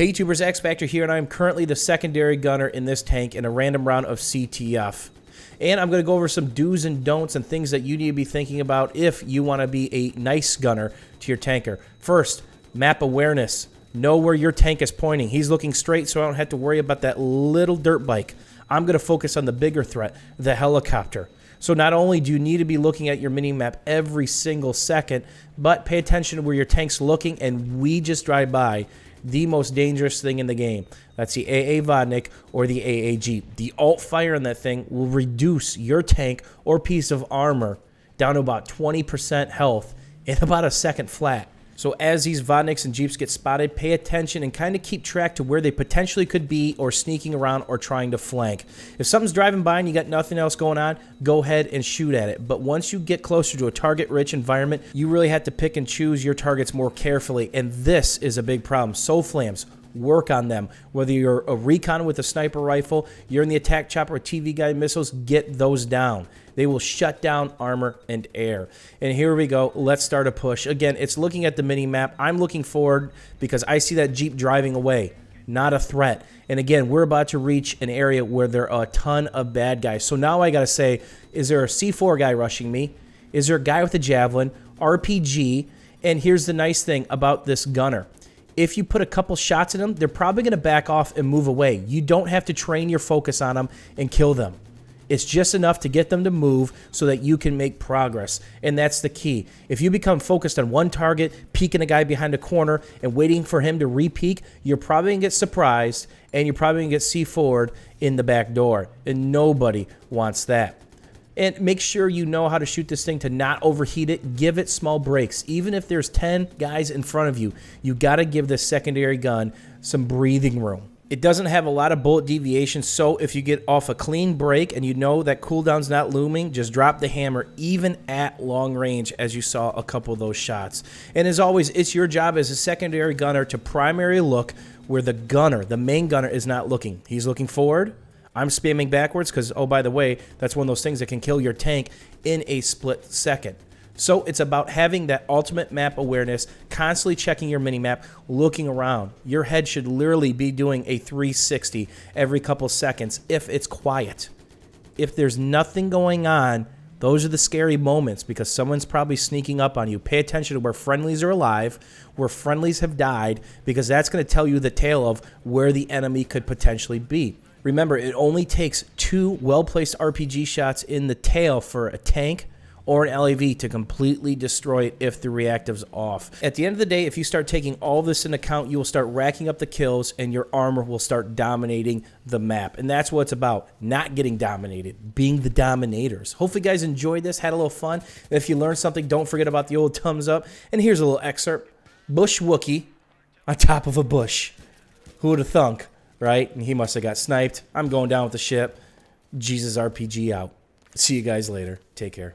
Hey YouTubers, X Factor here, and I am currently the secondary gunner in this tank in a random round of CTF. And I'm going to go over some do's and don'ts and things that you need to be thinking about if you want to be a nice gunner to your tanker. First, map awareness. Know where your tank is pointing. He's looking straight, so I don't have to worry about that little dirt bike. I'm going to focus on the bigger threat, the helicopter. So not only do you need to be looking at your mini-map every single second, but pay attention to where your tank's looking, and we just drive by the most dangerous thing in the game. That's the AA Vodnik or the AA Jeep. The alt fire on that thing will reduce your tank or piece of armor down to about 20% health in about a second flat. So as these Vodniks and Jeeps get spotted, pay attention and kind of keep track to where they potentially could be or sneaking around or trying to flank. If something's driving by and you got nothing else going on, go ahead and shoot at it. But once you get closer to a target-rich environment, you really have to pick and choose your targets more carefully, and this is a big problem. SOFLAMs, work on them. Whether you're a recon with a sniper rifle, you're in the attack chopper with TV guided missiles, get those down. They will shut down armor and air. And here we go. Let's start a push. Again, it's looking at the mini-map. I'm looking forward because I see that Jeep driving away. Not a threat. And again, we're about to reach an area where there are a ton of bad guys. So now I got to say, is there a C4 guy rushing me? Is there a guy with a javelin? RPG? And here's the nice thing about this gunner. If you put a couple shots in them, they're probably going to back off and move away. You don't have to train your focus on them and kill them. It's just enough to get them to move so that you can make progress. And that's the key. If you become focused on one target, peeking a guy behind a corner and waiting for him to re-peek, you're probably going to get surprised and you're probably going to get C4'd in the back door. And nobody wants that. And make sure you know how to shoot this thing to not overheat it. Give it small breaks. Even if there's 10 guys in front of you, you got to give this secondary gun some breathing room. It doesn't have a lot of bullet deviation, so if you get off a clean break and you know that cooldown's not looming, just drop the hammer even at long range, as you saw a couple of those shots. And as always, it's your job as a secondary gunner to primary look where the gunner, the main gunner, is not looking. He's looking forward. I'm spamming backwards because, oh, by the way, that's one of those things that can kill your tank in a split second. So it's about having that ultimate map awareness, constantly checking your mini-map, looking around. Your head should literally be doing a 360 every couple seconds if it's quiet. If there's nothing going on, those are the scary moments because someone's probably sneaking up on you. Pay attention to where friendlies are alive, where friendlies have died, because that's going to tell you the tale of where the enemy could potentially be. Remember, it only takes 2 well-placed RPG shots in the tail for a tank or an LAV to completely destroy it if the reactive's off. At the end of the day, if you start taking all this into account, you will start racking up the kills and your armor will start dominating the map. And that's what it's about, not getting dominated, being the dominators. Hopefully you guys enjoyed this, had a little fun. If you learned something, don't forget about the old thumbs up. And here's a little excerpt. Bush Wookie on top of a bush. Who would have thunk, right? And he must have got sniped. I'm going down with the ship. Jesus RPG out. See you guys later. Take care.